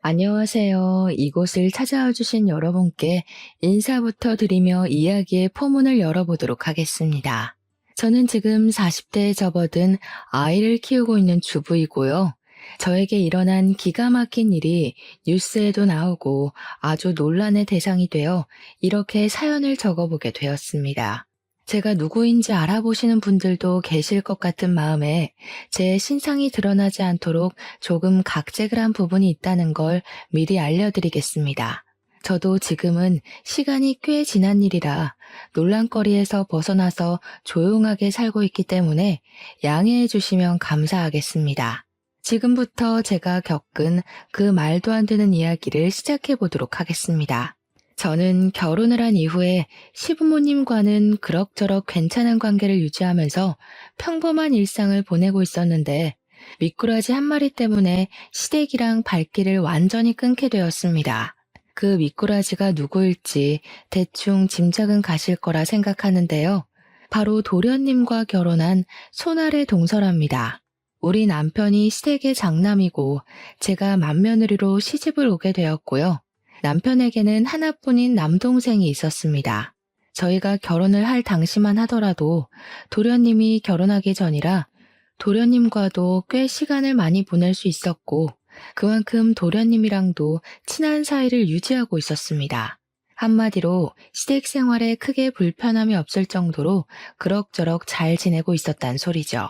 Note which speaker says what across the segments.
Speaker 1: 안녕하세요. 이곳을 찾아와 주신 여러분께 인사부터 드리며 이야기의 포문을 열어보도록 하겠습니다. 저는 지금 40대에 접어든 아이를 키우고 있는 주부이고요. 저에게 일어난 기가 막힌 일이 뉴스에도 나오고 아주 논란의 대상이 되어 이렇게 사연을 적어보게 되었습니다. 제가 누구인지 알아보시는 분들도 계실 것 같은 마음에 제 신상이 드러나지 않도록 조금 각색을 한 부분이 있다는 걸 미리 알려드리겠습니다. 저도 지금은 시간이 꽤 지난 일이라 논란거리에서 벗어나서 조용하게 살고 있기 때문에 양해해 주시면 감사하겠습니다. 지금부터 제가 겪은 그 말도 안 되는 이야기를 시작해 보도록 하겠습니다. 저는 결혼을 한 이후에 시부모님과는 그럭저럭 괜찮은 관계를 유지하면서 평범한 일상을 보내고 있었는데 미꾸라지 한 마리 때문에 시댁이랑 발길을 완전히 끊게 되었습니다. 그 미꾸라지가 누구일지 대충 짐작은 가실 거라 생각하는데요. 바로 도련님과 결혼한 손아래 동서랍니다. 우리 남편이 시댁의 장남이고 제가 맏며느리로 시집을 오게 되었고요. 남편에게는 하나뿐인 남동생이 있었습니다. 저희가 결혼을 할 당시만 하더라도 도련님이 결혼하기 전이라 도련님과도 꽤 시간을 많이 보낼 수 있었고 그만큼 도련님이랑도 친한 사이를 유지하고 있었습니다. 한마디로 시댁 생활에 크게 불편함이 없을 정도로 그럭저럭 잘 지내고 있었단 소리죠.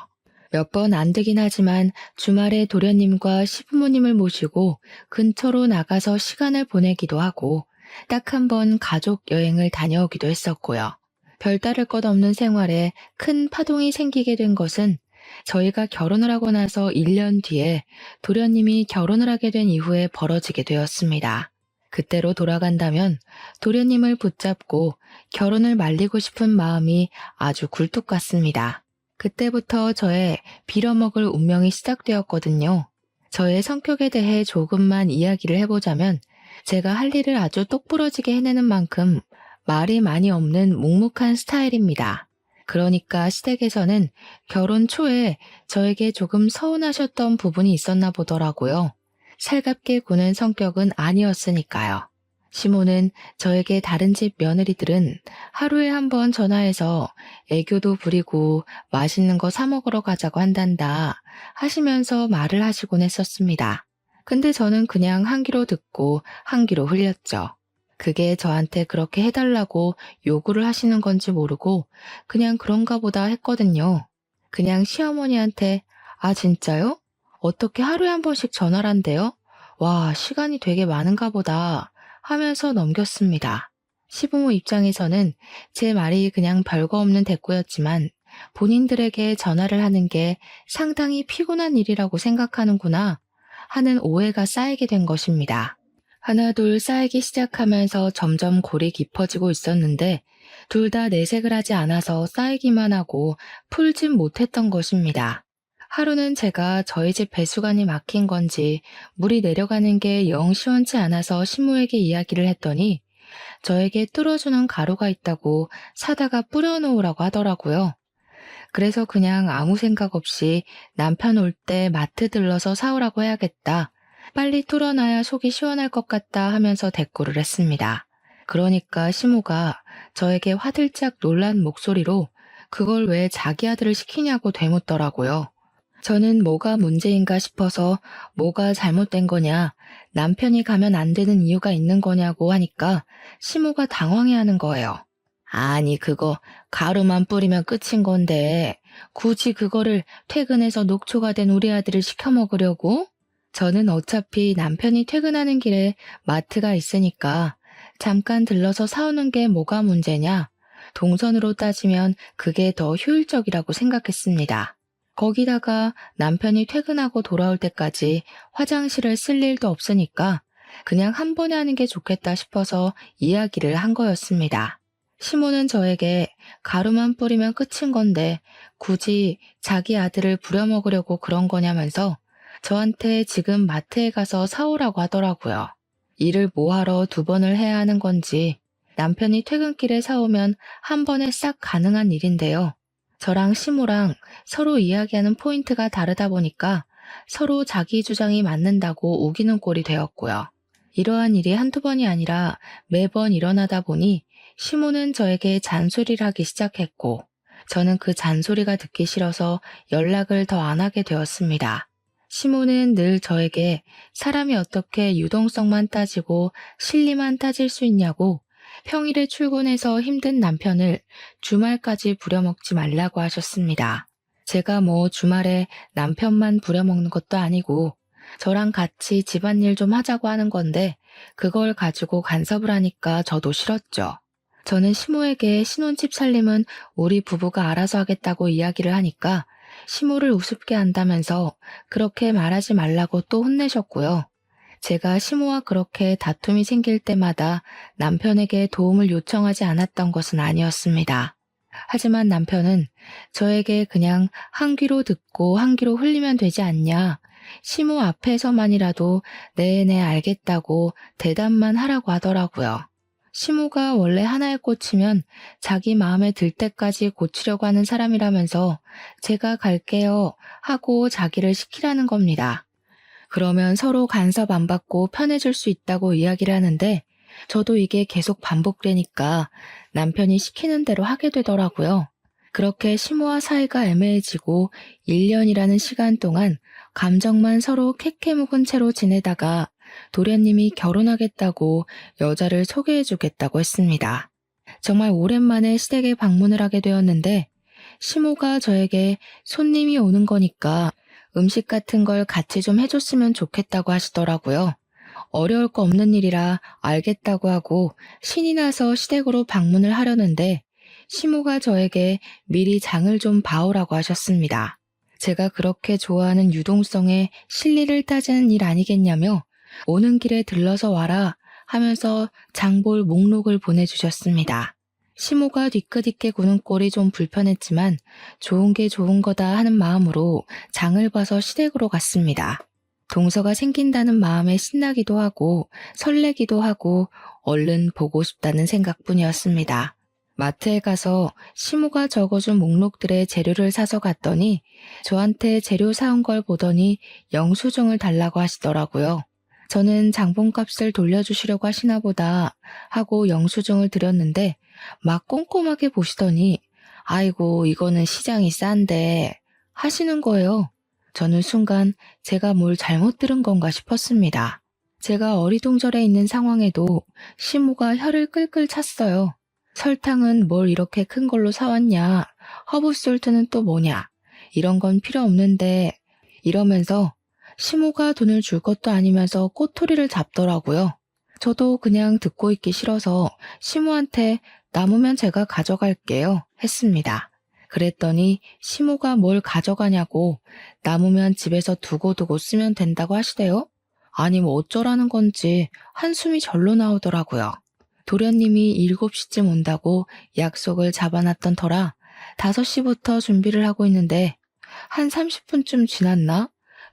Speaker 1: 몇 번 안 되긴 하지만 주말에 도련님과 시부모님을 모시고 근처로 나가서 시간을 보내기도 하고 딱 한 번 가족 여행을 다녀오기도 했었고요. 별다를 것 없는 생활에 큰 파동이 생기게 된 것은 저희가 결혼을 하고 나서 1년 뒤에 도련님이 결혼을 하게 된 이후에 벌어지게 되었습니다. 그때로 돌아간다면 도련님을 붙잡고 결혼을 말리고 싶은 마음이 아주 굴뚝 같습니다. 그때부터 저의 빌어먹을 운명이 시작되었거든요. 저의 성격에 대해 조금만 이야기를 해보자면 제가 할 일을 아주 똑부러지게 해내는 만큼 말이 많이 없는 묵묵한 스타일입니다. 그러니까 시댁에서는 결혼 초에 저에게 조금 서운하셨던 부분이 있었나 보더라고요. 살갑게 구는 성격은 아니었으니까요. 시모는 저에게 다른 집 며느리들은 하루에 한 번 전화해서 애교도 부리고 맛있는 거 사 먹으러 가자고 한단다 하시면서 말을 하시곤 했었습니다. 근데 저는 그냥 한 귀로 듣고 한 귀로 흘렸죠. 그게 저한테 그렇게 해달라고 요구를 하시는 건지 모르고 그냥 그런가 보다 했거든요. 그냥 시어머니한테 아 진짜요? 어떻게 하루에 한 번씩 전화를 한대요? 와 시간이 되게 많은가 보다 하면서 넘겼습니다. 시부모 입장에서는 제 말이 그냥 별거 없는 대꾸였지만 본인들에게 전화를 하는 게 상당히 피곤한 일이라고 생각하는구나 하는 오해가 쌓이게 된 것입니다. 하나둘 쌓이기 시작하면서 점점 골이 깊어지고 있었는데 둘 다 내색을 하지 않아서 쌓이기만 하고 풀진 못했던 것입니다. 하루는 제가 저희 집 배수관이 막힌 건지 물이 내려가는 게 영 시원치 않아서 시모에게 이야기를 했더니 저에게 뚫어주는 가루가 있다고 사다가 뿌려놓으라고 하더라고요. 그래서 그냥 아무 생각 없이 남편 올 때 마트 들러서 사오라고 해야겠다. 빨리 뚫어놔야 속이 시원할 것 같다 하면서 대꾸를 했습니다. 그러니까 시모가 저에게 화들짝 놀란 목소리로 그걸 왜 자기 아들을 시키냐고 되묻더라고요. 저는 뭐가 문제인가 싶어서 뭐가 잘못된 거냐, 남편이 가면 안 되는 이유가 있는 거냐고 하니까 시모가 당황해하는 거예요. 아니 그거 가루만 뿌리면 끝인 건데 굳이 그거를 퇴근해서 녹초가 된 우리 아들을 시켜 먹으려고? 저는 어차피 남편이 퇴근하는 길에 마트가 있으니까 잠깐 들러서 사오는 게 뭐가 문제냐? 동선으로 따지면 그게 더 효율적이라고 생각했습니다. 거기다가 남편이 퇴근하고 돌아올 때까지 화장실을 쓸 일도 없으니까 그냥 한 번에 하는 게 좋겠다 싶어서 이야기를 한 거였습니다. 시모는 저에게 가루만 뿌리면 끝인 건데 굳이 자기 아들을 부려먹으려고 그런 거냐면서 저한테 지금 마트에 가서 사오라고 하더라고요. 일을 뭐하러 두 번을 해야 하는 건지 남편이 퇴근길에 사오면 한 번에 싹 가능한 일인데요. 저랑 시모랑 서로 이야기하는 포인트가 다르다 보니까 서로 자기 주장이 맞는다고 우기는 꼴이 되었고요. 이러한 일이 한두 번이 아니라 매번 일어나다 보니 시모는 저에게 잔소리를 하기 시작했고, 저는 그 잔소리가 듣기 싫어서 연락을 더 안 하게 되었습니다. 시모는 늘 저에게 사람이 어떻게 유동성만 따지고 실리만 따질 수 있냐고, 평일에 출근해서 힘든 남편을 주말까지 부려먹지 말라고 하셨습니다. 제가 뭐 주말에 남편만 부려먹는 것도 아니고 저랑 같이 집안일 좀 하자고 하는 건데, 그걸 가지고 간섭을 하니까 저도 싫었죠. 저는 시모에게 신혼집 살림은 우리 부부가 알아서 하겠다고 이야기를 하니까 시모를 우습게 한다면서 그렇게 말하지 말라고 또 혼내셨고요. 제가 시모와 그렇게 다툼이 생길 때마다 남편에게 도움을 요청하지 않았던 것은 아니었습니다. 하지만 남편은 저에게 그냥 한 귀로 듣고 한 귀로 흘리면 되지 않냐, 시모 앞에서만이라도 네네 알겠다고 대답만 하라고 하더라고요. 시모가 원래 하나에 꽂히면 자기 마음에 들 때까지 고치려고 하는 사람이라면서 제가 갈게요 하고 자기를 시키라는 겁니다. 그러면 서로 간섭 안 받고 편해질 수 있다고 이야기를 하는데, 저도 이게 계속 반복되니까 남편이 시키는 대로 하게 되더라고요. 그렇게 시모와 사이가 애매해지고 1년이라는 시간 동안 감정만 서로 캐캐 묵은 채로 지내다가 도련님이 결혼하겠다고 여자를 소개해주겠다고 했습니다. 정말 오랜만에 시댁에 방문을 하게 되었는데, 시모가 저에게 손님이 오는 거니까 음식 같은 걸 같이 좀 해줬으면 좋겠다고 하시더라고요. 어려울 거 없는 일이라 알겠다고 하고 신이 나서 시댁으로 방문을 하려는데, 시모가 저에게 미리 장을 좀 봐오라고 하셨습니다. 제가 그렇게 좋아하는 유동성에 실리를 따지는 일 아니겠냐며 오는 길에 들러서 와라 하면서 장볼 목록을 보내주셨습니다. 시모가 뒤끝있게 구는 꼴이 좀 불편했지만 좋은 게 좋은 거다 하는 마음으로 장을 봐서 시댁으로 갔습니다. 동서가 생긴다는 마음에 신나기도 하고 설레기도 하고 얼른 보고 싶다는 생각뿐이었습니다. 마트에 가서 시모가 적어준 목록들의 재료를 사서 갔더니 저한테 재료 사온 걸 보더니 영수증을 달라고 하시더라고요. 저는 장본값을 돌려주시려고 하시나 보다 하고 영수증을 드렸는데 막 꼼꼼하게 보시더니 아이고 이거는 시장이 싼데 하시는 거예요. 저는 순간 제가 뭘 잘못 들은 건가 싶었습니다. 제가 어리둥절해 있는 상황에도 시모가 혀를 끌끌 찼어요. 설탕은 뭘 이렇게 큰 걸로 사왔냐, 허브솔트는 또 뭐냐, 이런 건 필요 없는데 이러면서 시모가 돈을 줄 것도 아니면서 꼬투리를 잡더라고요. 저도 그냥 듣고 있기 싫어서 시모한테 남으면 제가 가져갈게요 했습니다. 그랬더니 시모가 뭘 가져가냐고 남으면 집에서 두고두고 쓰면 된다고 하시대요. 아니 뭐 어쩌라는 건지 한숨이 절로 나오더라고요. 도련님이 7시쯤 온다고 약속을 잡아놨던 터라 5시부터 준비를 하고 있는데 한 30분쯤 지났나?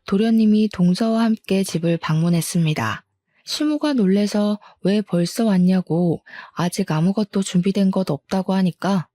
Speaker 1: 도련님이 동서와 함께 집을 방문했습니다. 시모가 놀래서 왜 벌써 왔냐고 아직 아무것도 준비된 것 없다고 하니까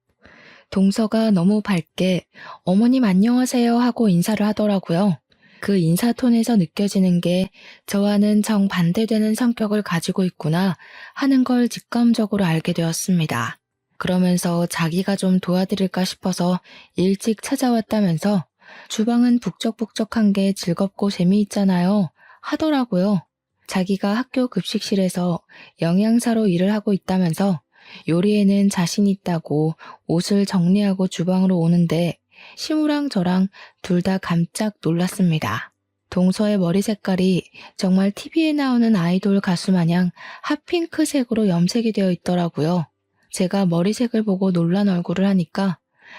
Speaker 1: 동서가 너무 밝게 어머님 안녕하세요 하고 인사를 하더라고요. 그 인사톤에서 느껴지는 게 저와는 정반대되는 성격을 가지고 있구나 하는 걸 직감적으로 알게 되었습니다. 그러면서 자기가 좀 도와드릴까 싶어서 일찍 찾아왔다면서 주방은 북적북적한 게 즐겁고 재미있잖아요 하더라고요. 자기가 학교 급식실에서 영양사로 일을 하고 있다면서 요리에는 자신 있다고 옷을 정리하고 주방으로 오는데 시무랑 저랑 둘 다 깜짝 놀랐습니다. 동서의 머리 색깔이 정말 TV에 나오는 아이돌 가수 마냥 핫핑크색으로 염색이 되어 있더라고요. 제가 머리색을 보고 놀란 얼굴을 하니까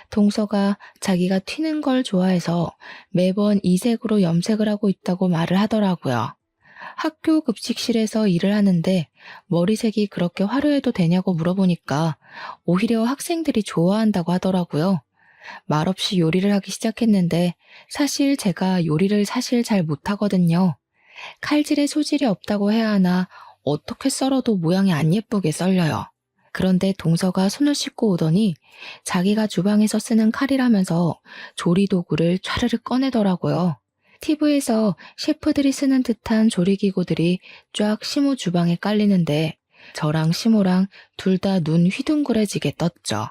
Speaker 1: 동서가 자기가 튀는 걸 좋아해서 매번 이 색으로 염색을 하고 있다고 말을 하더라고요. 학교 급식실에서 일을 하는데 머리색이 그렇게 화려해도 되냐고 물어보니까 오히려 학생들이 좋아한다고 하더라고요. 말없이 요리를 하기 시작했는데 사실 제가 요리를 사실 잘 못하거든요. 칼질에 소질이 없다고 해야 하나 어떻게 썰어도 모양이 안 예쁘게 썰려요. 그런데 동서가 손을 씻고 오더니 자기가 주방에서 쓰는 칼이라면서 조리도구를 촤르르 꺼내더라고요. TV에서 셰프들이 쓰는 듯한 조리기구들이 쫙 시모 주방에 깔리는데 저랑 시모랑 둘 다 눈 휘둥그레지게 떴죠.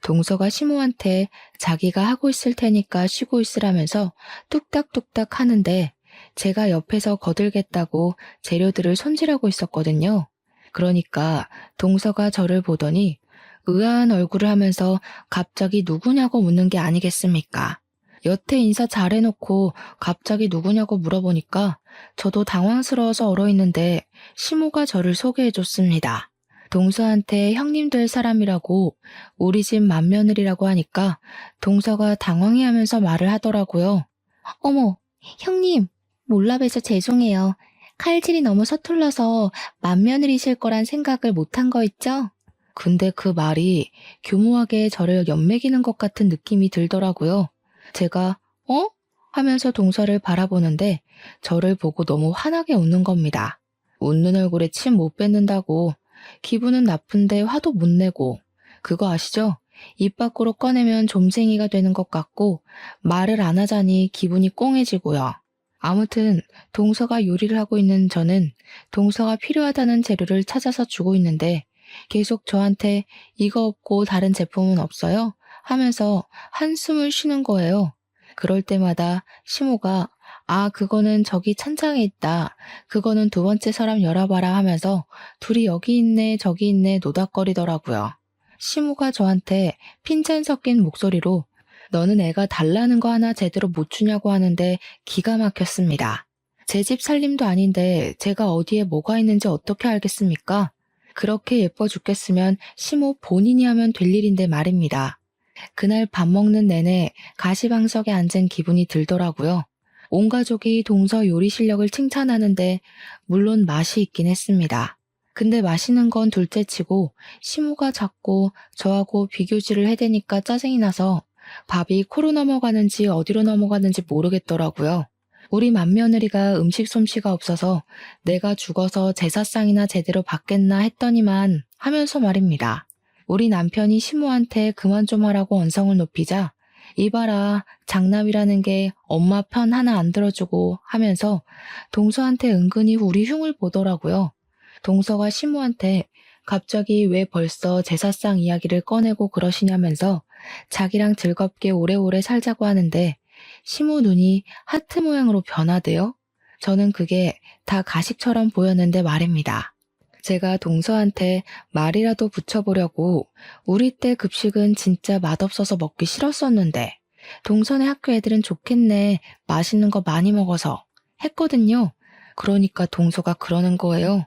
Speaker 1: 동서가 시모한테 자기가 하고 있을 테니까 쉬고 있으라면서 뚝딱뚝딱 하는데 제가 옆에서 거들겠다고 재료들을 손질하고 있었거든요. 그러니까 동서가 저를 보더니 의아한 얼굴을 하면서 갑자기 누구냐고 묻는 게 아니겠습니까? 여태 인사 잘해놓고 갑자기 누구냐고 물어보니까 저도 당황스러워서 얼어있는데 시모가 저를 소개해줬습니다. 동서한테 형님 될 사람이라고 우리 집 맏며느리라고 하니까 동서가 당황해하면서 말을 하더라고요. 어머, 형님, 몰라 봬서 죄송해요. 칼질이 너무 서툴러서 맏며느리실 거란 생각을 못한 거 있죠? 근데 그 말이 교모하게 저를 연맥이는 것 같은 느낌이 들더라고요. 제가 어? 하면서 동서를 바라보는데 저를 보고 너무 환하게 웃는 겁니다. 웃는 얼굴에 침 못 뱉는다고 기분은 나쁜데 화도 못 내고 그거 아시죠? 입 밖으로 꺼내면 좀생이가 되는 것 같고 말을 안 하자니 기분이 꽁해지고요. 아무튼 동서가 요리를 하고 있는 저는 동서가 필요하다는 재료를 찾아서 주고 있는데 계속 저한테 이거 없고 다른 제품은 없어요? 하면서 한숨을 쉬는 거예요. 그럴 때마다 시모가 그거는 저기 찬장에 있다. 그거는 두 번째 서랍 열어봐라 하면서 둘이 여기 있네 저기 있네 노닥거리더라고요. 시모가 저한테 핀잔 섞인 목소리로 너는 애가 달라는 거 하나 제대로 못 주냐고 하는데 기가 막혔습니다. 제 집 살림도 아닌데 제가 어디에 뭐가 있는지 어떻게 알겠습니까? 그렇게 예뻐 죽겠으면 시모 본인이 하면 될 일인데 말입니다. 그날 밥 먹는 내내 가시방석에 앉은 기분이 들더라고요. 온 가족이 동서 요리 실력을 칭찬하는데 물론 맛이 있긴 했습니다. 근데 맛있는 건 둘째치고 시모가 자꾸 저하고 비교질을 해대니까 짜증이 나서 밥이 코로 넘어가는지 어디로 넘어가는지 모르겠더라고요. 우리 맏며느리가 음식 솜씨가 없어서 내가 죽어서 제사상이나 제대로 받겠나 했더니만 하면서 말입니다. 우리 남편이 시모한테 그만 좀 하라고 언성을 높이자 이봐라 장남이라는 게 엄마 편 하나 안 들어주고 하면서 동서한테 은근히 우리 흉을 보더라고요. 동서가 시모한테 갑자기 왜 벌써 제사상 이야기를 꺼내고 그러시냐면서 자기랑 즐겁게 오래오래 살자고 하는데 시모 눈이 하트 모양으로 변하대요. 저는 그게 다 가식처럼 보였는데 말입니다. 제가 동서한테 말이라도 붙여보려고 우리 때 급식은 진짜 맛없어서 먹기 싫었었는데 동서네 학교 애들은 좋겠네 맛있는 거 많이 먹어서 했거든요. 그러니까 동서가 그러는 거예요.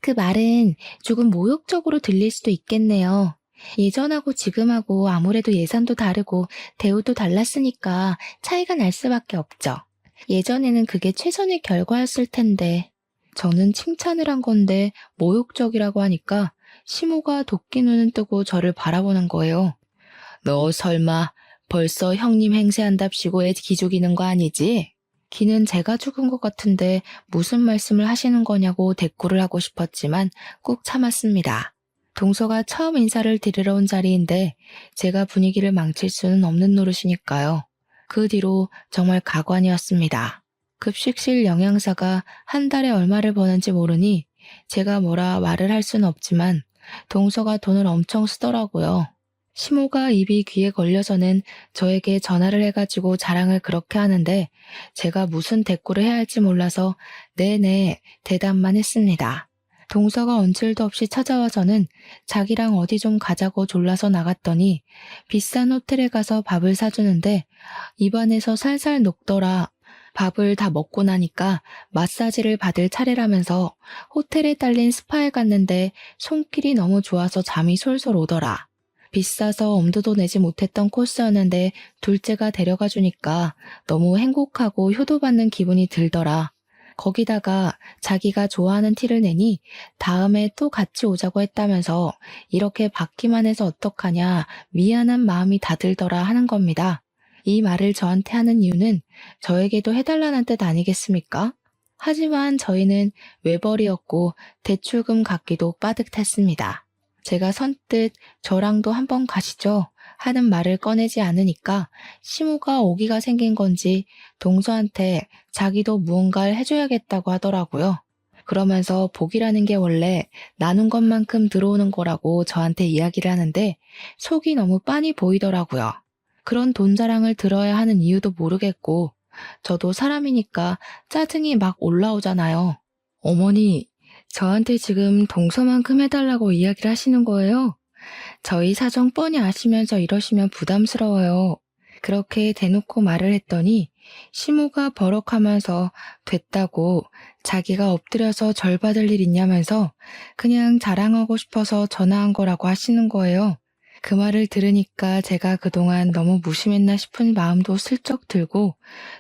Speaker 1: 그 말은 조금 모욕적으로 들릴 수도 있겠네요. 예전하고 지금하고 아무래도 예산도 다르고 대우도 달랐으니까 차이가 날 수밖에 없죠. 예전에는 그게 최선의 결과였을 텐데. 저는 칭찬을 한 건데 모욕적이라고 하니까 시모가 도끼 눈을 뜨고 저를 바라보는 거예요. 너 설마 벌써 형님 행세한답시고 애 기죽이는 거 아니지? 기는 제가 죽은 것 같은데 무슨 말씀을 하시는 거냐고 대꾸를 하고 싶었지만 꾹 참았습니다. 동서가 처음 인사를 드리러 온 자리인데 제가 분위기를 망칠 수는 없는 노릇이니까요. 그 뒤로 정말 가관이었습니다. 급식실 영양사가 한 달에 얼마를 버는지 모르니 제가 뭐라 말을 할 수는 없지만 동서가 돈을 엄청 쓰더라고요. 시모가 입이 귀에 걸려서는 저에게 전화를 해가지고 자랑을 그렇게 하는데 제가 무슨 대꾸를 해야 할지 몰라서 네네 대답만 했습니다. 동서가 언질도 없이 찾아와서는 자기랑 어디 좀 가자고 졸라서 나갔더니 비싼 호텔에 가서 밥을 사주는데 입안에서 살살 녹더라. 밥을 다 먹고 나니까 마사지를 받을 차례라면서 호텔에 딸린 스파에 갔는데 손길이 너무 좋아서 잠이 솔솔 오더라. 비싸서 엄두도 내지 못했던 코스였는데 둘째가 데려가 주니까 너무 행복하고 효도받는 기분이 들더라. 거기다가 자기가 좋아하는 티를 내니 다음에 또 같이 오자고 했다면서 이렇게 받기만 해서 어떡하냐 미안한 마음이 다 들더라 하는 겁니다. 이 말을 저한테 하는 이유는 저에게도 해달라는 뜻 아니겠습니까? 하지만 저희는 외벌이었고 대출금 갚기도 빠듯했습니다. 제가 선뜻 저랑도 한번 가시죠 하는 말을 꺼내지 않으니까 시모가 오기가 생긴 건지 동서한테 자기도 무언가를 해줘야겠다고 하더라고요. 그러면서 복이라는 게 원래 나눈 것만큼 들어오는 거라고 저한테 이야기를 하는데 속이 너무 빤히 보이더라고요. 그런 돈 자랑을 들어야 하는 이유도 모르겠고 저도 사람이니까 짜증이 막 올라오잖아요. 어머니, 저한테 지금 동서만큼 해달라고 이야기를 하시는 거예요? 저희 사정 뻔히 아시면서 이러시면 부담스러워요. 그렇게 대놓고 말을 했더니 시모가 버럭하면서 됐다고 자기가 엎드려서 절 받을 일 있냐면서 그냥 자랑하고 싶어서 전화한 거라고 하시는 거예요. 그 말을 들으니까 제가 그동안 너무 무심했나 싶은 마음도 슬쩍 들고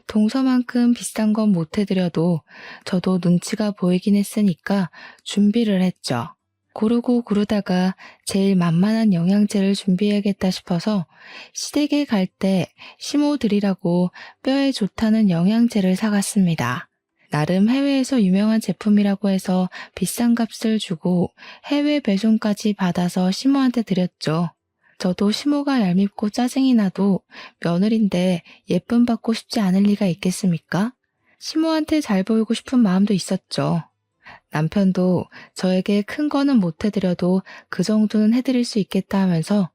Speaker 1: 동서만큼 비싼 건 못 해드려도 저도 눈치가 보이긴 했으니까 준비를 했죠. 고르고 고르다가 제일 만만한 영양제를 준비해야겠다 싶어서 시댁에 갈 때 시모들이라고 뼈에 좋다는 영양제를 사갔습니다. 나름 해외에서 유명한 제품이라고 해서 비싼 값을 주고 해외 배송까지 받아서 시모한테 드렸죠. 저도 시모가 얄밉고 짜증이 나도 며느린데 예쁨 받고 싶지 않을 리가 있겠습니까? 시모한테 잘 보이고 싶은 마음도 있었죠. 남편도 저에게 큰 거는 못 해드려도 그 정도는 해드릴 수 있겠다 하면서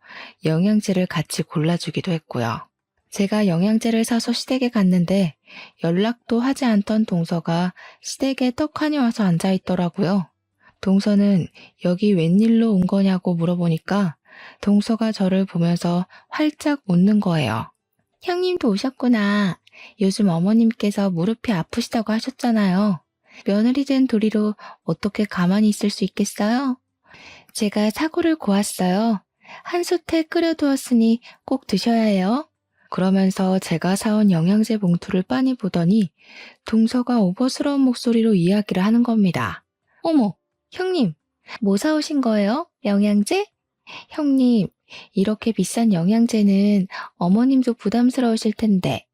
Speaker 1: 영양제를 같이 골라주기도 했고요. 제가 영양제를 사서 시댁에 갔는데 연락도 하지 않던 동서가 시댁에 떡하니 와서 앉아있더라고요. 동서는 여기 웬일로 온 거냐고 물어보니까 동서가 저를 보면서 활짝 웃는 거예요. 형님도 오셨구나. 요즘 어머님께서 무릎이 아프시다고 하셨잖아요. 며느리 된 도리로 어떻게 가만히 있을 수 있겠어요? 제가 사고를 고았어요. 한 솥에 끓여두었으니 꼭 드셔야 해요. 그러면서 제가 사온 영양제 봉투를 빤히 보더니 동서가 오버스러운 목소리로 이야기를 하는 겁니다. 어머, 형님, 뭐 사오신 거예요? 영양제? 형님, 이렇게 비싼 영양제는 어머님도 부담스러우실 텐데.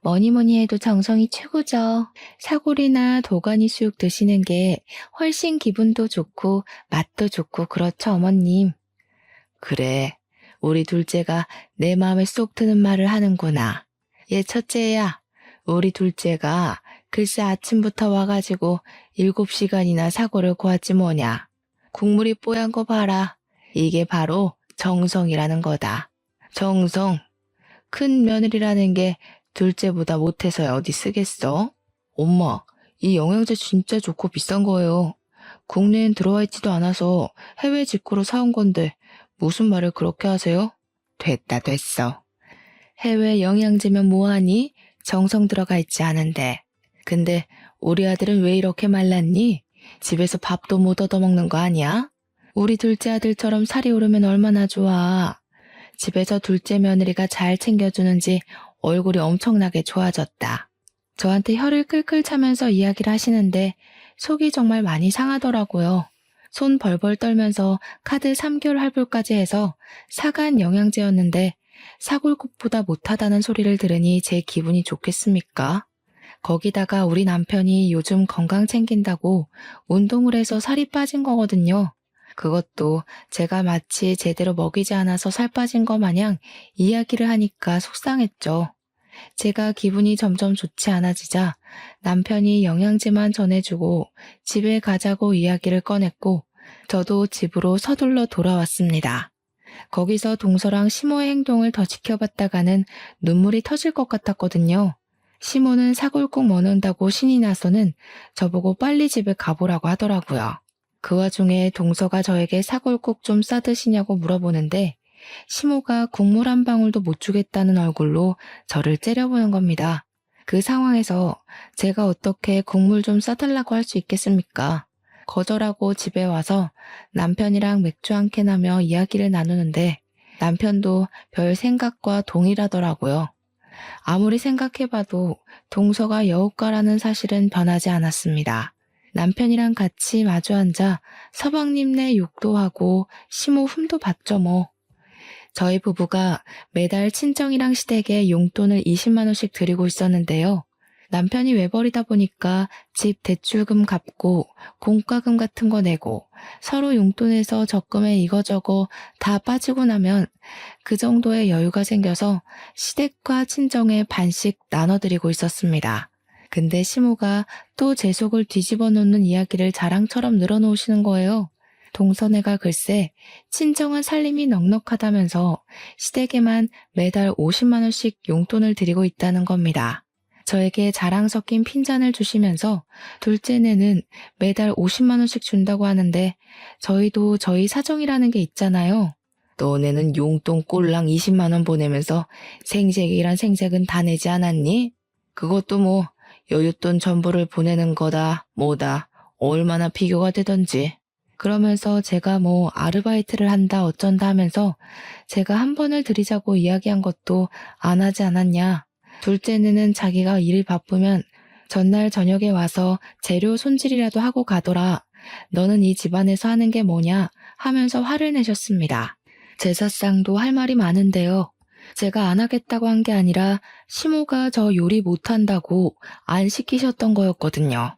Speaker 1: 뭐니 뭐니 해도 정성이 최고죠. 사골이나 도가니 수육 드시는 게 훨씬 기분도 좋고 맛도 좋고 그렇죠, 어머님. 그래, 우리 둘째가 내 마음에 쏙 드는 말을 하는구나. 얘 첫째야, 우리 둘째가 글쎄 아침부터 와가지고 7시간이나 사골을 고았지 뭐냐. 국물이 뽀얀 거 봐라. 이게 바로 정성이라는 거다. 정성. 큰 며느리라는 게 둘째보다 못해서야 어디 쓰겠어? 엄마, 이 영양제 진짜 좋고 비싼 거예요. 국내엔 들어와 있지도 않아서 해외 직구로 사온 건데 무슨 말을 그렇게 하세요? 됐다 됐어. 해외 영양제면 뭐하니? 정성 들어가 있지 않은데. 근데 우리 아들은 왜 이렇게 말랐니? 집에서 밥도 못 얻어먹는 거 아니야? 우리 둘째 아들처럼 살이 오르면 얼마나 좋아. 집에서 둘째 며느리가 잘 챙겨주는지 얼굴이 엄청나게 좋아졌다. 저한테 혀를 끌끌 차면서 이야기를 하시는데 속이 정말 많이 상하더라고요. 손 벌벌 떨면서 카드 3개월 할부까지 해서 사간 영양제였는데 사골국보다 못하다는 소리를 들으니 제 기분이 좋겠습니까? 거기다가 우리 남편이 요즘 건강 챙긴다고 운동을 해서 살이 빠진 거거든요. 그것도 제가 마치 제대로 먹이지 않아서 살 빠진 거 마냥 이야기를 하니까 속상했죠. 제가 기분이 점점 좋지 않아지자 남편이 영양제만 전해주고 집에 가자고 이야기를 꺼냈고 저도 집으로 서둘러 돌아왔습니다. 거기서 동서랑 시모의 행동을 더 지켜봤다가는 눈물이 터질 것 같았거든요. 시모는 사골국 먹는다고 신이 나서는 저보고 빨리 집에 가보라고 하더라고요. 그 와중에 동서가 저에게 사골국 좀 싸드시냐고 물어보는데 시모가 국물 한 방울도 못 주겠다는 얼굴로 저를 째려보는 겁니다. 그 상황에서 제가 어떻게 국물 좀 싸달라고 할 수 있겠습니까? 거절하고 집에 와서 남편이랑 맥주 한 캔 하며 이야기를 나누는데 남편도 별 생각과 동일하더라고요. 아무리 생각해봐도 동서가 여우가라는 사실은 변하지 않았습니다. 남편이랑 같이 마주 앉아 서방님네 욕도 하고 시모 흠도 봤죠 뭐. 저희 부부가 매달 친정이랑 시댁에 용돈을 20만 원씩 드리고 있었는데요. 남편이 외벌이다 보니까 집 대출금 갚고 공과금 같은 거 내고 서로 용돈에서 적금에 이거저거 다 빠지고 나면 그 정도의 여유가 생겨서 시댁과 친정에 반씩 나눠드리고 있었습니다. 근데 시모가 또 제 속을 뒤집어 놓는 이야기를 자랑처럼 늘어놓으시는 거예요. 동서네가 글쎄 친정은 살림이 넉넉하다면서 시댁에만 매달 50만 원씩 용돈을 드리고 있다는 겁니다. 저에게 자랑 섞인 핀잔을 주시면서 둘째네는 매달 50만 원씩 준다고 하는데 저희도 저희 사정이라는 게 있잖아요. 너네는 용돈 꼴랑 20만 원 보내면서 생색이란 생색은 다 내지 않았니? 그것도 뭐 여윳돈 전부를 보내는 거다 뭐다 얼마나 비교가 되던지. 그러면서 제가 뭐 아르바이트를 한다 어쩐다 하면서 제가 한 번을 드리자고 이야기한 것도 안 하지 않았냐. 둘째는 자기가 일이 바쁘면 전날 저녁에 와서 재료 손질이라도 하고 가더라. 너는 이 집안에서 하는 게 뭐냐 하면서 화를 내셨습니다. 제사상도 할 말이 많은데요. 제가 안 하겠다고 한 게 아니라 시모가 저 요리 못한다고 안 시키셨던 거였거든요.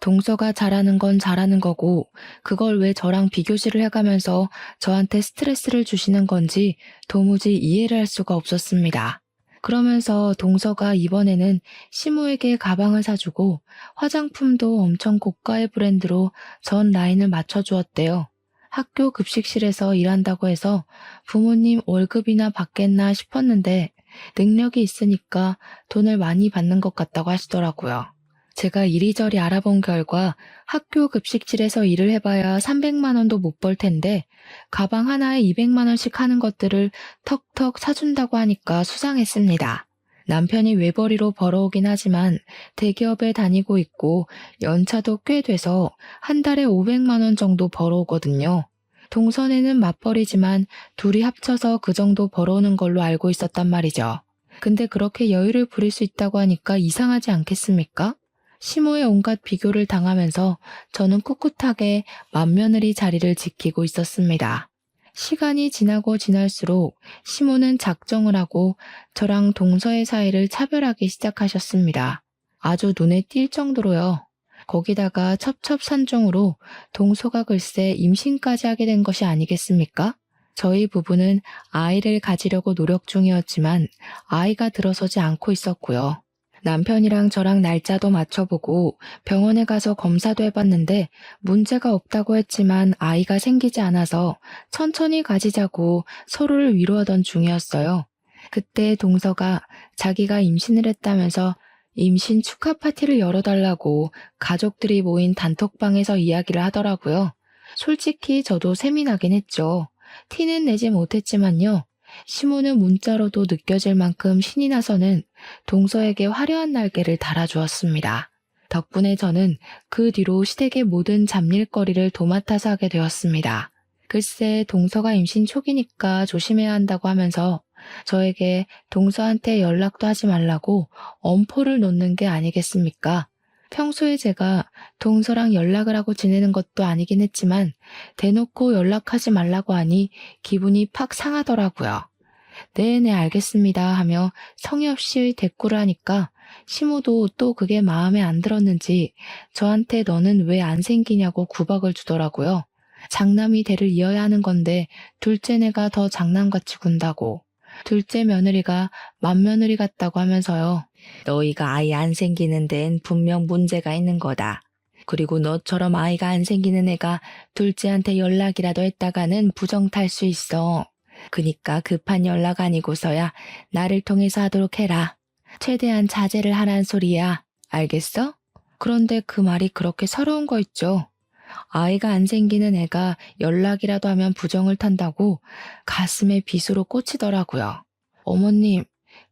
Speaker 1: 동서가 잘하는 건 잘하는 거고 그걸 왜 저랑 비교질을 해가면서 저한테 스트레스를 주시는 건지 도무지 이해를 할 수가 없었습니다. 그러면서 동서가 이번에는 시모에게 가방을 사주고 화장품도 엄청 고가의 브랜드로 전 라인을 맞춰주었대요. 학교 급식실에서 일한다고 해서 부모님 월급이나 받겠나 싶었는데 능력이 있으니까 돈을 많이 받는 것 같다고 하시더라고요. 제가 이리저리 알아본 결과 학교 급식실에서 일을 해봐야 300만 원도 못 벌 텐데 가방 하나에 200만 원씩 하는 것들을 턱턱 사준다고 하니까 수상했습니다. 남편이 외벌이로 벌어오긴 하지만 대기업에 다니고 있고 연차도 꽤 돼서 한 달에 500만 원 정도 벌어오거든요. 동선에는 맞벌이지만 둘이 합쳐서 그 정도 벌어오는 걸로 알고 있었단 말이죠. 근데 그렇게 여유를 부릴 수 있다고 하니까 이상하지 않겠습니까? 시모의 온갖 비교를 당하면서 저는 꿋꿋하게 맏며느리 자리를 지키고 있었습니다. 시간이 지나고 지날수록 시모는 작정을 하고 저랑 동서의 사이를 차별하기 시작하셨습니다. 아주 눈에 띌 정도로요. 거기다가 첩첩산중으로 동서가 글쎄 임신까지 하게 된 것이 아니겠습니까? 저희 부부는 아이를 가지려고 노력 중이었지만 아이가 들어서지 않고 있었고요. 남편이랑 저랑 날짜도 맞춰보고 병원에 가서 검사도 해봤는데 문제가 없다고 했지만 아이가 생기지 않아서 천천히 가지자고 서로를 위로하던 중이었어요. 그때 동서가 자기가 임신을 했다면서 임신 축하 파티를 열어달라고 가족들이 모인 단톡방에서 이야기를 하더라고요. 솔직히 저도 셈이 나긴 했죠. 티는 내지 못했지만요. 시모는 문자로도 느껴질 만큼 신이 나서는 동서에게 화려한 날개를 달아주었습니다. 덕분에 저는 그 뒤로 시댁의 모든 잡일거리를 도맡아서 하게 되었습니다. 글쎄 동서가 임신 초기니까 조심해야 한다고 하면서 저에게 동서한테 연락도 하지 말라고 엄포를 놓는 게 아니겠습니까? 평소에 제가 동서랑 연락을 하고 지내는 것도 아니긴 했지만 대놓고 연락하지 말라고 하니 기분이 팍 상하더라고요. 네네 알겠습니다 하며 성의 없이 대꾸를 하니까 시모도 또 그게 마음에 안 들었는지 저한테 너는 왜 안 생기냐고 구박을 주더라고요. 장남이 대를 이어야 하는 건데 둘째네가 더 장남같이 군다고. 둘째 며느리가 맏며느리 같다고 하면서요. 너희가 아이 안 생기는 데엔 분명 문제가 있는 거다. 그리고 너처럼 아이가 안 생기는 애가 둘째한테 연락이라도 했다가는 부정 탈 수 있어. 그니까 급한 연락 아니고서야 나를 통해서 하도록 해라. 최대한 자제를 하란 소리야. 알겠어? 그런데 그 말이 그렇게 서러운 거 있죠. 아이가 안 생기는 애가 연락이라도 하면 부정을 탄다고 가슴에 빗으로 꽂히더라고요. 어머님,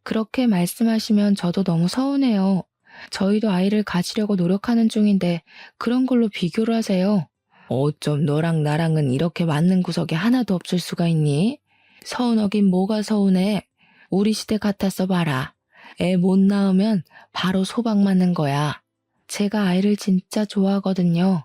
Speaker 1: 그렇게 말씀하시면 저도 너무 서운해요. 저희도 아이를 가지려고 노력하는 중인데 그런 걸로 비교를 하세요. 어쩜 너랑 나랑은 이렇게 맞는 구석이 하나도 없을 수가 있니? 서운하긴 뭐가 서운해. 우리 시대 같았어 봐라. 애 못 낳으면 바로 소박 맞는 거야. 제가 아이를 진짜 좋아하거든요.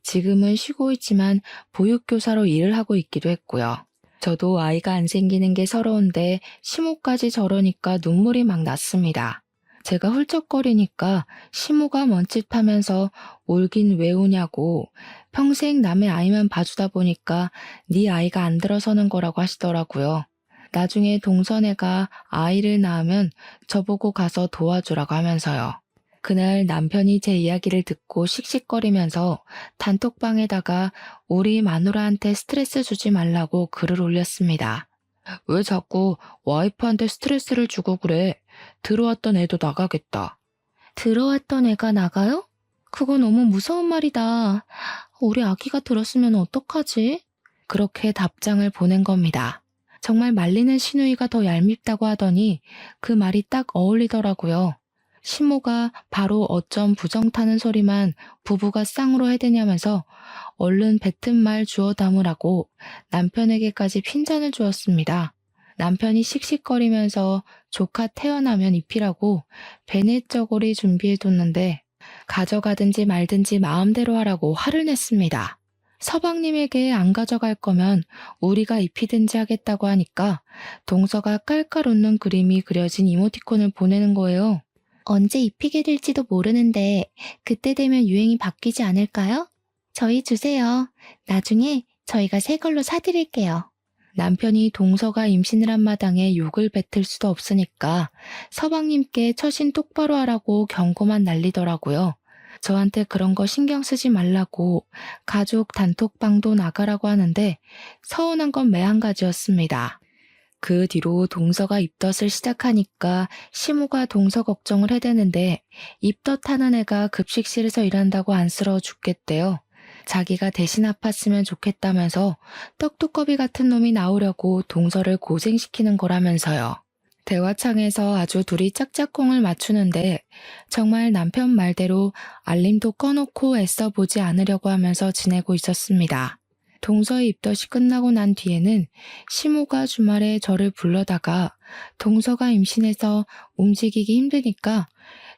Speaker 1: 지금은 쉬고 있지만 보육교사로 일을 하고 있기도 했고요. 저도 아이가 안 생기는 게 서러운데 시모까지 저러니까 눈물이 막 났습니다. 제가 훌쩍거리니까 시모가 멈칫하면서 울긴 왜 우냐고 평생 남의 아이만 봐주다 보니까 네 아이가 안 들어서는 거라고 하시더라고요. 나중에 동선애가 아이를 낳으면 저보고 가서 도와주라고 하면서요. 그날 남편이 제 이야기를 듣고 씩씩거리면서 단톡방에다가 우리 마누라한테 스트레스 주지 말라고 글을 올렸습니다. 왜 자꾸 와이프한테 스트레스를 주고 그래? 들어왔던 애도 나가겠다. 들어왔던 애가 나가요? 그거 너무 무서운 말이다. 우리 아기가 들었으면 어떡하지? 그렇게 답장을 보낸 겁니다. 정말 말리는 시누이가 더 얄밉다고 하더니 그 말이 딱 어울리더라고요. 시모가 바로 어쩜 부정 타는 소리만 부부가 쌍으로 해대냐면서 얼른 뱉은 말 주워 담으라고 남편에게까지 핀잔을 주었습니다. 남편이 씩씩거리면서 조카 태어나면 입히라고 베넷 저고리 준비해뒀는데 가져가든지 말든지 마음대로 하라고 화를 냈습니다. 서방님에게 안 가져갈 거면 우리가 입히든지 하겠다고 하니까 동서가 깔깔 웃는 그림이 그려진 이모티콘을 보내는 거예요. 언제 입히게 될지도 모르는데 그때 되면 유행이 바뀌지 않을까요? 저희 주세요. 나중에 저희가 새 걸로 사드릴게요. 남편이 동서가 임신을 한 마당에 욕을 뱉을 수도 없으니까 서방님께 처신 똑바로 하라고 경고만 날리더라고요. 저한테 그런 거 신경 쓰지 말라고 가족 단톡방도 나가라고 하는데 서운한 건 매한 가지였습니다. 그 뒤로 동서가 입덧을 시작하니까 시모가 동서 걱정을 해대는데 입덧하는 애가 급식실에서 일한다고 안쓰러워 죽겠대요. 자기가 대신 아팠으면 좋겠다면서 떡두꺼비 같은 놈이 나오려고 동서를 고생시키는 거라면서요. 대화창에서 아주 둘이 짝짝꿍을 맞추는데 정말 남편 말대로 알림도 꺼놓고 애써 보지 않으려고 하면서 지내고 있었습니다. 동서의 입덧이 끝나고 난 뒤에는 시모가 주말에 저를 불러다가 동서가 임신해서 움직이기 힘드니까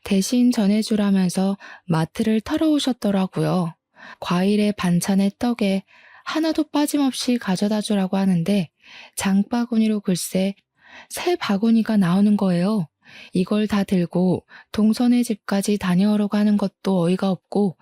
Speaker 1: 대신 전해주라면서 마트를 털어오셨더라고요. 과일에 반찬에 떡에 하나도 빠짐없이 가져다 주라고 하는데 장바구니로 글쎄 새 바구니가 나오는 거예요. 이걸 다 들고 동선의 집까지 다녀오려고 하는 것도 어이가 없고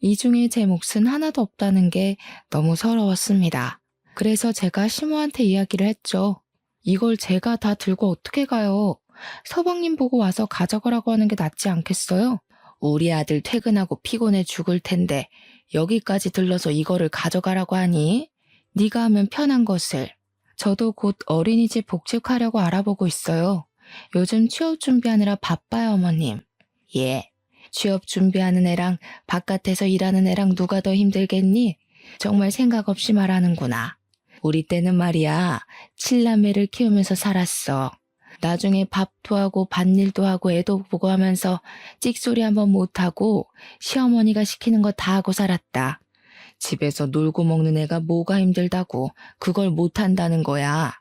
Speaker 1: 이 중에 제 몫은 하나도 없다는 게 너무 서러웠습니다. 그래서 제가 시모한테 이야기를 했죠. 이걸 제가 다 들고 어떻게 가요? 서방님 보고 와서 가져가라고 하는 게 낫지 않겠어요? 우리 아들 퇴근하고 피곤해 죽을 텐데 여기까지 들러서 이거를 가져가라고 하니? 네가 하면 편한 것을. 저도 곧 어린이집 복직하려고 알아보고 있어요. 요즘 취업 준비하느라 바빠요, 어머님. 예, 취업 준비하는 애랑 바깥에서 일하는 애랑 누가 더 힘들겠니? 정말 생각 없이 말하는구나. 우리 때는 말이야, 칠남매를 키우면서 살았어. 나중에 밥도 하고 밭일도 하고 애도 보고 하면서 찍소리 한번 못하고 시어머니가 시키는 거 다 하고 살았다. 집에서 놀고 먹는 애가 뭐가 힘들다고 그걸 못한다는 거야.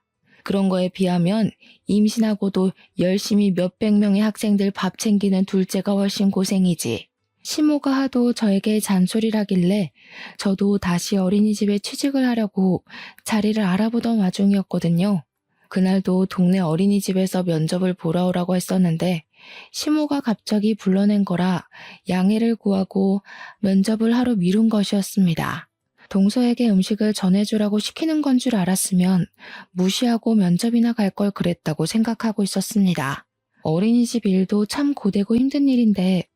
Speaker 1: 그런 거에 비하면 임신하고도 열심히 몇백 명의 학생들 밥 챙기는 둘째가 훨씬 고생이지. 시모가 하도 저에게 잔소리를 하길래 저도 다시 어린이집에 취직을 하려고 자리를 알아보던 와중이었거든요. 그날도 동네 어린이집에서 면접을 보러 오라고 했었는데 시모가 갑자기 불러낸 거라 양해를 구하고 면접을 하루 미룬 것이었습니다. 동서에게 음식을 전해주라고 시키는 건 줄 알았으면 무시하고 면접이나 갈 걸 그랬다고 생각하고 있었습니다. 어린이집 일도 참 고되고 힘든 일인데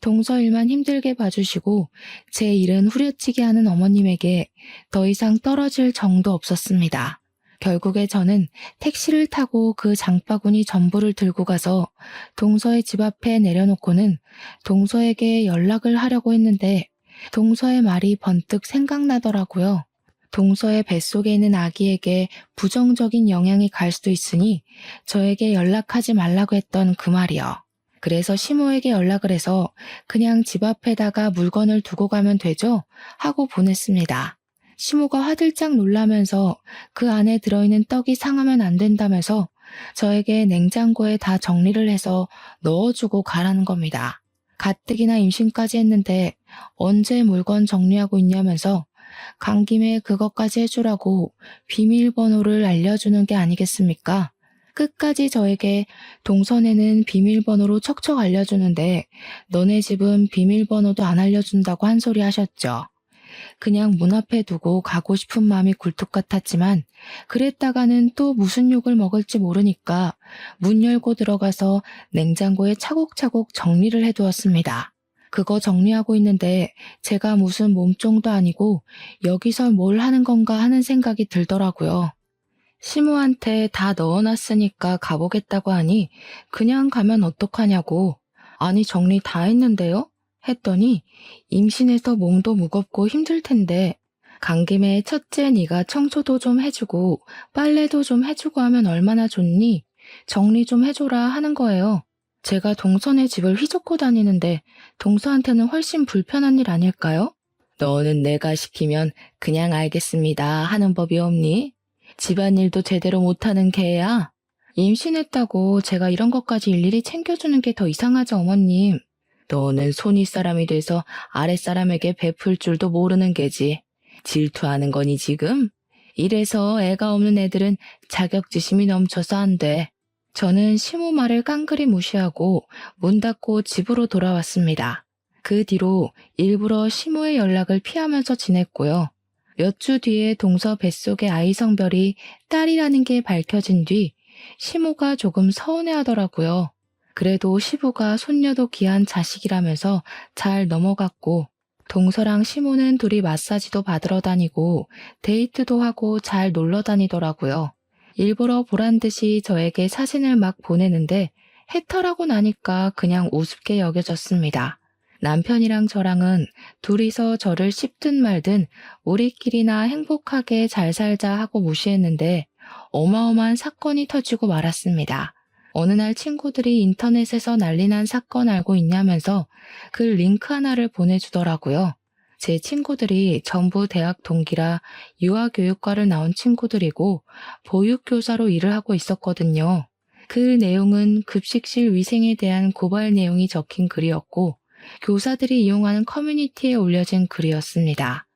Speaker 1: 동서 일만 힘들게 봐주시고 제 일은 후려치게 하는 어머님에게 더 이상 떨어질 정도 없었습니다. 결국에 저는 택시를 타고 그 장바구니 전부를 들고 가서 동서의 집 앞에 내려놓고는 동서에게 연락을 하려고 했는데 동서의 말이 번뜩 생각나더라고요. 동서의 뱃속에 있는 아기에게 부정적인 영향이 갈 수도 있으니 저에게 연락하지 말라고 했던 그 말이요. 그래서 시모에게 연락을 해서 그냥 집 앞에다가 물건을 두고 가면 되죠? 하고 보냈습니다. 시모가 화들짝 놀라면서 그 안에 들어있는 떡이 상하면 안 된다면서 저에게 냉장고에 다 정리를 해서 넣어주고 가라는 겁니다. 가뜩이나 임신까지 했는데 언제 물건 정리하고 있냐면서 간 김에 그것까지 해주라고 비밀번호를 알려주는 게 아니겠습니까? 끝까지 저에게 동선에는 비밀번호로 척척 알려주는데 너네 집은 비밀번호도 안 알려준다고 한 소리 하셨죠. 그냥 문 앞에 두고 가고 싶은 마음이 굴뚝 같았지만 그랬다가는 또 무슨 욕을 먹을지 모르니까 문 열고 들어가서 냉장고에 차곡차곡 정리를 해두었습니다. 그거 정리하고 있는데 제가 무슨 몸종도 아니고 여기서 뭘 하는 건가 하는 생각이 들더라고요. 시모한테 다 넣어놨으니까 가보겠다고 하니 그냥 가면 어떡하냐고. 아니 정리 다 했는데요? 했더니 임신해서 몸도 무겁고 힘들 텐데 간 김에 첫째 네가 청소도 좀 해주고 빨래도 좀 해주고 하면 얼마나 좋니? 정리 좀 해줘라 하는 거예요. 제가 동서네 집을 휘젓고 다니는데 동서한테는 훨씬 불편한 일 아닐까요? 너는 내가 시키면 그냥 알겠습니다 하는 법이 없니? 집안일도 제대로 못하는 개야. 임신했다고 제가 이런 것까지 일일이 챙겨주는 게 더 이상하죠, 어머님. 너는 손윗사람이 돼서 아랫사람에게 베풀 줄도 모르는 개지. 질투하는 거니 지금? 이래서 애가 없는 애들은 자격지심이 넘쳐서 안 돼. 저는 시모 말을 깡그리 무시하고 문 닫고 집으로 돌아왔습니다. 그 뒤로 일부러 시모의 연락을 피하면서 지냈고요. 몇 주 뒤에 동서 뱃속의 아이 성별이 딸이라는 게 밝혀진 뒤 시모가 조금 서운해하더라고요. 그래도 시부가 손녀도 귀한 자식이라면서 잘 넘어갔고 동서랑 시모는 둘이 마사지도 받으러 다니고 데이트도 하고 잘 놀러 다니더라고요. 일부러 보란 듯이 저에게 사진을 막 보내는데 해탈하고 나니까 그냥 우습게 여겨졌습니다. 남편이랑 저랑은 둘이서 저를 씹든 말든 우리끼리나 행복하게 잘 살자 하고 무시했는데 어마어마한 사건이 터지고 말았습니다. 어느 날 친구들이 인터넷에서 난리난 사건 알고 있냐면서 그 링크 하나를 보내주더라고요. 제 친구들이 전부 대학 동기라 유아교육과를 나온 친구들이고 보육교사로 일을 하고 있었거든요. 그 내용은 급식실 위생에 대한 고발 내용이 적힌 글이었고 교사들이 이용하는 커뮤니티에 올려진 글이었습니다.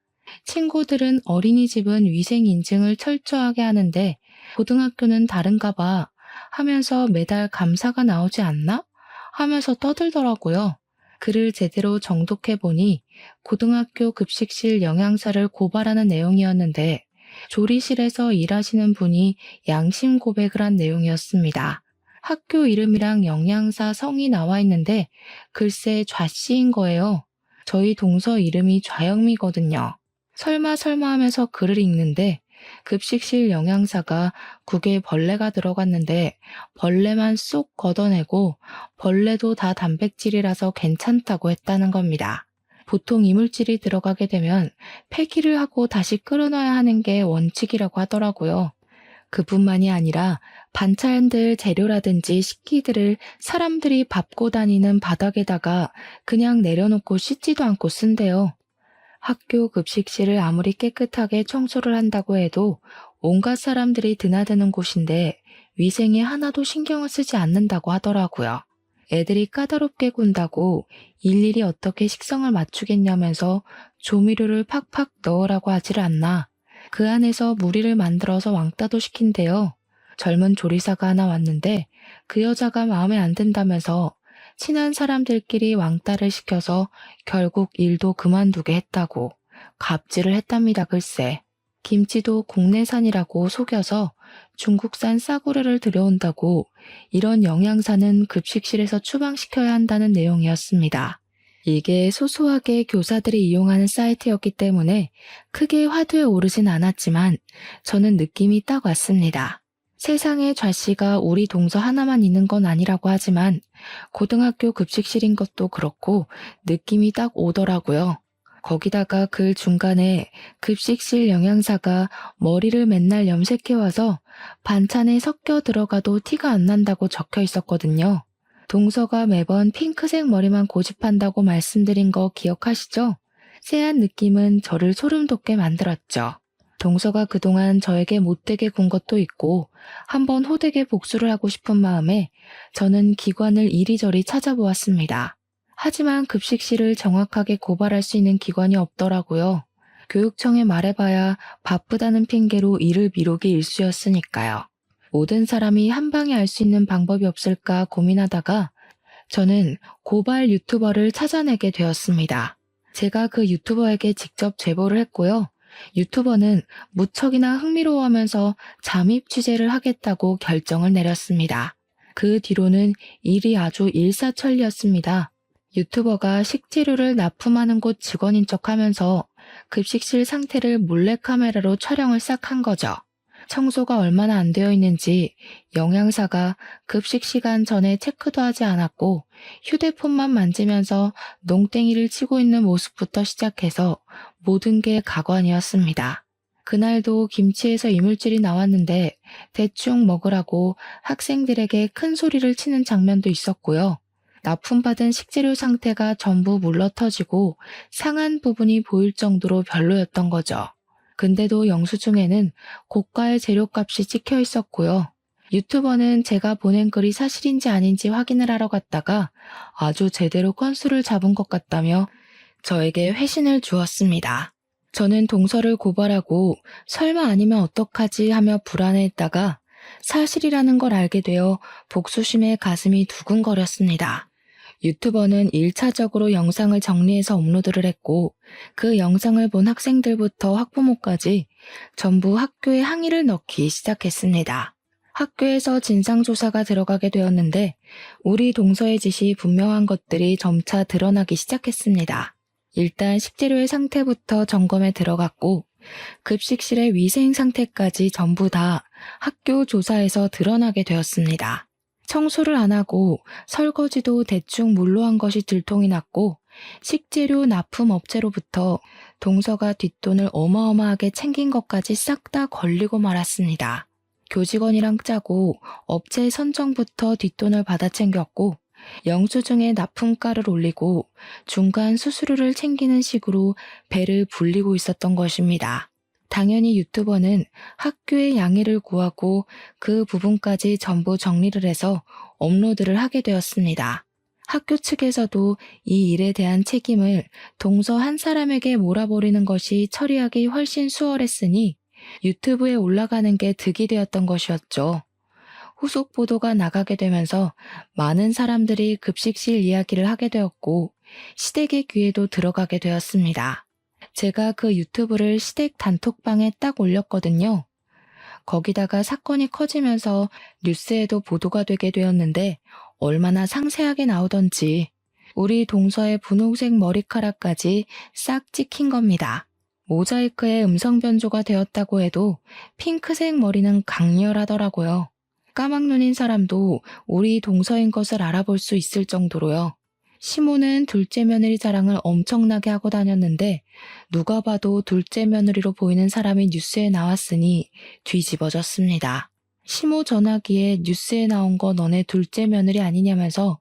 Speaker 1: 친구들은 어린이집은 위생 인증을 철저하게 하는데 고등학교는 다른가 봐 하면서 매달 감사가 나오지 않나? 하면서 떠들더라고요. 글을 제대로 정독해보니 고등학교 급식실 영양사를 고발하는 내용이었는데 조리실에서 일하시는 분이 양심 고백을 한 내용이었습니다. 학교 이름이랑 영양사 성이 나와 있는데 글쎄 좌씨인 거예요. 저희 동서 이름이 좌영미거든요. 설마 하면서 글을 읽는데 급식실 영양사가 국에 벌레가 들어갔는데 벌레만 쏙 걷어내고 벌레도 다 단백질이라서 괜찮다고 했다는 겁니다. 보통 이물질이 들어가게 되면 폐기를 하고 다시 끓여놔야 하는 게 원칙이라고 하더라고요. 그뿐만이 아니라 반찬들 재료라든지 식기들을 사람들이 밟고 다니는 바닥에다가 그냥 내려놓고 씻지도 않고 쓴대요. 학교 급식실을 아무리 깨끗하게 청소를 한다고 해도 온갖 사람들이 드나드는 곳인데 위생에 하나도 신경을 쓰지 않는다고 하더라고요. 애들이 까다롭게 군다고 일일이 어떻게 식성을 맞추겠냐면서 조미료를 팍팍 넣으라고 하질 않나. 그 안에서 무리를 만들어서 왕따도 시킨대요. 젊은 조리사가 하나 왔는데 그 여자가 마음에 안 든다면서 친한 사람들끼리 왕따를 시켜서 결국 일도 그만두게 했다고 갑질을 했답니다. 글쎄. 김치도 국내산이라고 속여서 중국산 싸구려를 들여온다고 이런 영양사는 급식실에서 추방시켜야 한다는 내용이었습니다. 이게 소소하게 교사들이 이용하는 사이트였기 때문에 크게 화두에 오르진 않았지만 저는 느낌이 딱 왔습니다. 세상에 좌씨가 우리 동서 하나만 있는 건 아니라고 하지만 고등학교 급식실인 것도 그렇고 느낌이 딱 오더라고요. 거기다가 글 중간에 급식실 영양사가 머리를 맨날 염색해와서 반찬에 섞여 들어가도 티가 안 난다고 적혀 있었거든요. 동서가 매번 핑크색 머리만 고집한다고 말씀드린 거 기억하시죠? 쎄한 느낌은 저를 소름 돋게 만들었죠. 동서가 그동안 저에게 못되게 군 것도 있고 한번 호되게 복수를 하고 싶은 마음에 저는 기관을 이리저리 찾아보았습니다. 하지만 급식실을 정확하게 고발할 수 있는 기관이 없더라고요. 교육청에 말해봐야 바쁘다는 핑계로 일을 미루기 일쑤였으니까요. 모든 사람이 한 방에 알 수 있는 방법이 없을까 고민하다가 저는 고발 유튜버를 찾아내게 되었습니다. 제가 그 유튜버에게 직접 제보를 했고요. 유튜버는 무척이나 흥미로워하면서 잠입 취재를 하겠다고 결정을 내렸습니다. 그 뒤로는 일이 아주 일사천리였습니다. 유튜버가 식재료를 납품하는 곳 직원인 척하면서 급식실 상태를 몰래카메라로 촬영을 싹 한 거죠. 청소가 얼마나 안 되어 있는지 영양사가 급식 시간 전에 체크도 하지 않았고 휴대폰만 만지면서 농땡이를 치고 있는 모습부터 시작해서 모든 게 가관이었습니다. 그날도 김치에서 이물질이 나왔는데 대충 먹으라고 학생들에게 큰 소리를 치는 장면도 있었고요. 납품받은 식재료 상태가 전부 물러터지고 상한 부분이 보일 정도로 별로였던 거죠. 근데도 영수증에는 고가의 재료값이 찍혀 있었고요. 유튜버는 제가 보낸 글이 사실인지 아닌지 확인을 하러 갔다가 아주 제대로 건수를 잡은 것 같다며 저에게 회신을 주었습니다. 저는 동서를 고발하고 설마 아니면 어떡하지 하며 불안해했다가 사실이라는 걸 알게 되어 복수심에 가슴이 두근거렸습니다. 유튜버는 1차적으로 영상을 정리해서 업로드를 했고 그 영상을 본 학생들부터 학부모까지 전부 학교에 항의를 넣기 시작했습니다. 학교에서 진상조사가 들어가게 되었는데 우리 동서의 짓이 분명한 것들이 점차 드러나기 시작했습니다. 일단 식재료의 상태부터 점검에 들어갔고 급식실의 위생 상태까지 전부 다 학교 조사에서 드러나게 되었습니다. 청소를 안 하고 설거지도 대충 물로 한 것이 들통이 났고 식재료 납품 업체로부터 동서가 뒷돈을 어마어마하게 챙긴 것까지 싹 다 걸리고 말았습니다. 교직원이랑 짜고 업체 선정부터 뒷돈을 받아 챙겼고 영수증에 납품가를 올리고 중간 수수료를 챙기는 식으로 배를 불리고 있었던 것입니다. 당연히 유튜버는 학교에 양해를 구하고 그 부분까지 전부 정리를 해서 업로드를 하게 되었습니다. 학교 측에서도 이 일에 대한 책임을 동서 한 사람에게 몰아버리는 것이 처리하기 훨씬 수월했으니 유튜브에 올라가는 게 득이 되었던 것이었죠. 후속 보도가 나가게 되면서 많은 사람들이 급식실 이야기를 하게 되었고 시댁의 귀에도 들어가게 되었습니다. 제가 그 유튜브를 시댁 단톡방에 딱 올렸거든요. 거기다가 사건이 커지면서 뉴스에도 보도가 되게 되었는데 얼마나 상세하게 나오던지 우리 동서의 분홍색 머리카락까지 싹 찍힌 겁니다. 모자이크에 음성 변조가 되었다고 해도 핑크색 머리는 강렬하더라고요. 까막눈인 사람도 우리 동서인 것을 알아볼 수 있을 정도로요. 시모는 둘째 며느리 자랑을 엄청나게 하고 다녔는데 누가 봐도 둘째 며느리로 보이는 사람이 뉴스에 나왔으니 뒤집어졌습니다. 시모 전화기에 뉴스에 나온 거 너네 둘째 며느리 아니냐면서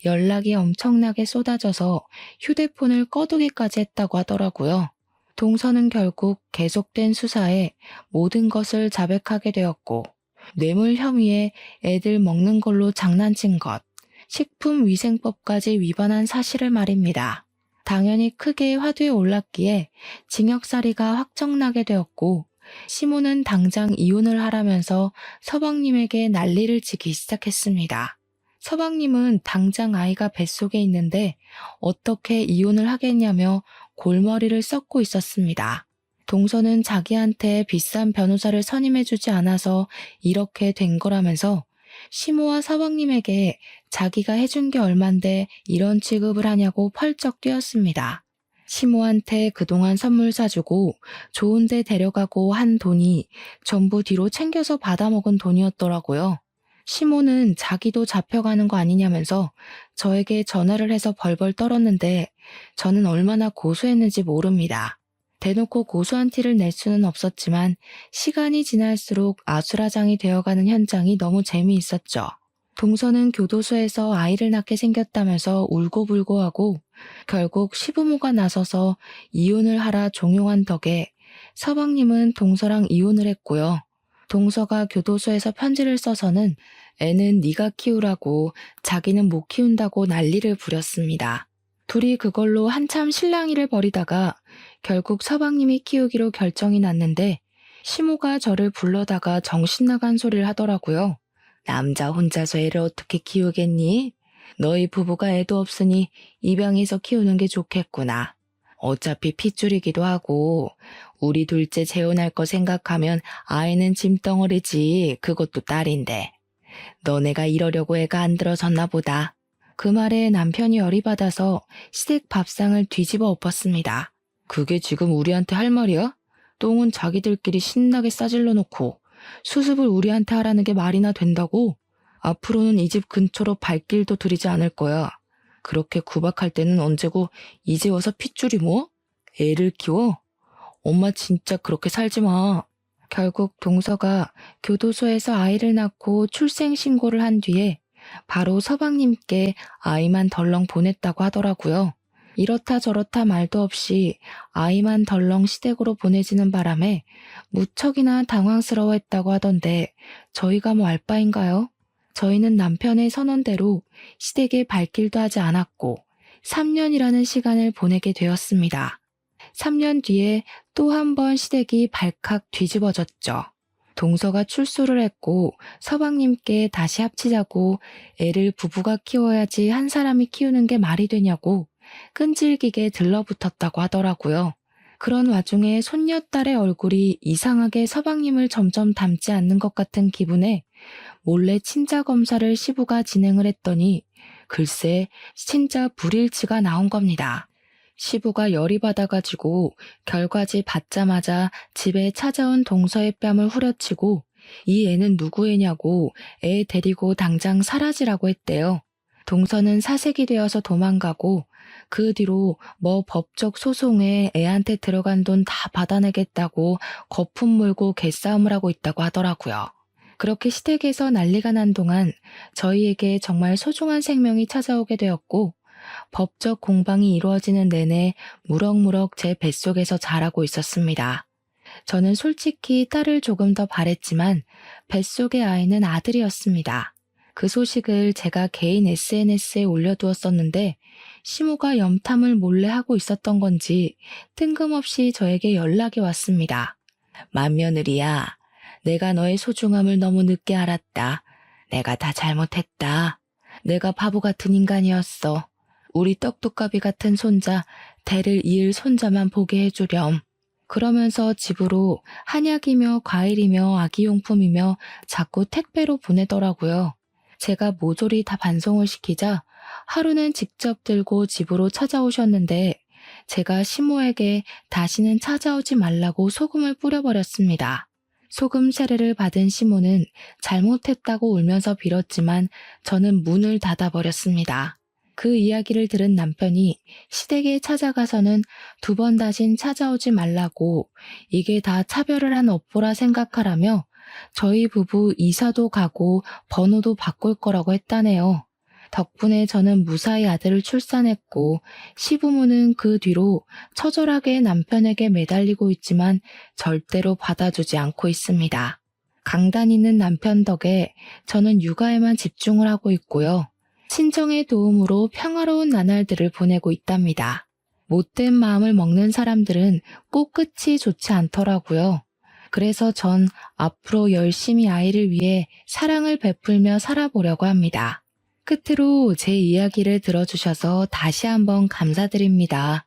Speaker 1: 연락이 엄청나게 쏟아져서 휴대폰을 꺼두기까지 했다고 하더라고요. 동서는 결국 계속된 수사에 모든 것을 자백하게 되었고 뇌물 혐의에 애들 먹는 걸로 장난친 것, 식품위생법까지 위반한 사실을 말입니다. 당연히 크게 화두에 올랐기에 징역살이가 확정나게 되었고 시모는 당장 이혼을 하라면서 서방님에게 난리를 치기 시작했습니다. 서방님은 당장 아이가 뱃속에 있는데 어떻게 이혼을 하겠냐며 골머리를 썩고 있었습니다. 동서는 자기한테 비싼 변호사를 선임해주지 않아서 이렇게 된 거라면서 시모와 서방님에게 자기가 해준 게 얼만데 이런 취급을 하냐고 펄쩍 뛰었습니다. 시모한테 그동안 선물 사주고 좋은 데 데려가고 한 돈이 전부 뒤로 챙겨서 받아먹은 돈이었더라고요. 시모는 자기도 잡혀가는 거 아니냐면서 저에게 전화를 해서 벌벌 떨었는데 저는 얼마나 고소했는지 모릅니다. 대놓고 고소한 티를 낼 수는 없었지만 시간이 지날수록 아수라장이 되어가는 현장이 너무 재미있었죠. 동서는 교도소에서 아이를 낳게 생겼다면서 울고불고하고 결국 시부모가 나서서 이혼을 하라 종용한 덕에 서방님은 동서랑 이혼을 했고요. 동서가 교도소에서 편지를 써서는 애는 네가 키우라고 자기는 못 키운다고 난리를 부렸습니다. 둘이 그걸로 한참 실랑이를 벌이다가 결국 서방님이 키우기로 결정이 났는데 시모가 저를 불러다가 정신 나간 소리를 하더라고요. 남자 혼자서 애를 어떻게 키우겠니? 너희 부부가 애도 없으니 입양해서 키우는 게 좋겠구나. 어차피 핏줄이기도 하고 우리 둘째 재혼할 거 생각하면 아이는 짐덩어리지. 그것도 딸인데. 너네가 이러려고 애가 안 들어섰나 보다. 그 말에 남편이 열이 받아서 시댁 밥상을 뒤집어 엎었습니다. 그게 지금 우리한테 할 말이야? 똥은 자기들끼리 신나게 싸질러 놓고 수습을 우리한테 하라는 게 말이나 된다고? 앞으로는 이 집 근처로 발길도 들이지 않을 거야. 그렇게 구박할 때는 언제고 이제 와서 핏줄이 뭐? 애를 키워? 엄마 진짜 그렇게 살지 마. 결국 동서가 교도소에서 아이를 낳고 출생신고를 한 뒤에 바로 서방님께 아이만 덜렁 보냈다고 하더라고요. 이렇다 저렇다 말도 없이 아이만 덜렁 시댁으로 보내지는 바람에 무척이나 당황스러워했다고 하던데 저희가 뭐 알 바인가요? 저희는 남편의 선언대로 시댁에 발길도 하지 않았고 3년이라는 시간을 보내게 되었습니다. 3년 뒤에 또 한 번 시댁이 발칵 뒤집어졌죠. 동서가 출소를 했고 서방님께 다시 합치자고 애를 부부가 키워야지 한 사람이 키우는 게 말이 되냐고 끈질기게 들러붙었다고 하더라고요. 그런 와중에 손녀딸의 얼굴이 이상하게 서방님을 점점 닮지 않는 것 같은 기분에 몰래 친자 검사를 시부가 진행을 했더니 글쎄 친자 불일치가 나온 겁니다. 시부가 열이 받아가지고 결과지 받자마자 집에 찾아온 동서의 뺨을 후려치고 이 애는 누구 애냐고 애 데리고 당장 사라지라고 했대요. 동서는 사색이 되어서 도망가고 그 뒤로 뭐 법적 소송에 애한테 들어간 돈 다 받아내겠다고 거품 물고 개싸움을 하고 있다고 하더라고요. 그렇게 시댁에서 난리가 난 동안 저희에게 정말 소중한 생명이 찾아오게 되었고 법적 공방이 이루어지는 내내 무럭무럭 제 뱃속에서 자라고 있었습니다. 저는 솔직히 딸을 조금 더 바랬지만 뱃속의 아이는 아들이었습니다. 그 소식을 제가 개인 SNS에 올려두었었는데 시모가 염탐을 몰래 하고 있었던 건지 뜬금없이 저에게 연락이 왔습니다. 맏며느리야, 내가 너의 소중함을 너무 늦게 알았다. 내가 다 잘못했다. 내가 바보 같은 인간이었어. 우리 떡두꺼비 같은 손자, 대를 이을 손자만 보게 해주렴. 그러면서 집으로 한약이며 과일이며 아기용품이며 자꾸 택배로 보내더라고요. 제가 모조리 다 반송을 시키자 하루는 직접 들고 집으로 찾아오셨는데 제가 시모에게 다시는 찾아오지 말라고 소금을 뿌려버렸습니다. 소금 세례를 받은 시모는 잘못했다고 울면서 빌었지만 저는 문을 닫아버렸습니다. 그 이야기를 들은 남편이 시댁에 찾아가서는 2번 다신 찾아오지 말라고 이게 다 차별을 한 업보라 생각하라며 저희 부부 이사도 가고 번호도 바꿀 거라고 했다네요. 덕분에 저는 무사히 아들을 출산했고 시부모는 그 뒤로 처절하게 남편에게 매달리고 있지만 절대로 받아주지 않고 있습니다. 강단 있는 남편 덕에 저는 육아에만 집중을 하고 있고요. 친정의 도움으로 평화로운 나날들을 보내고 있답니다. 못된 마음을 먹는 사람들은 꼭 끝이 좋지 않더라고요. 그래서 전 앞으로 열심히 아이를 위해 사랑을 베풀며 살아보려고 합니다. 끝으로 제 이야기를 들어주셔서 다시 한번 감사드립니다.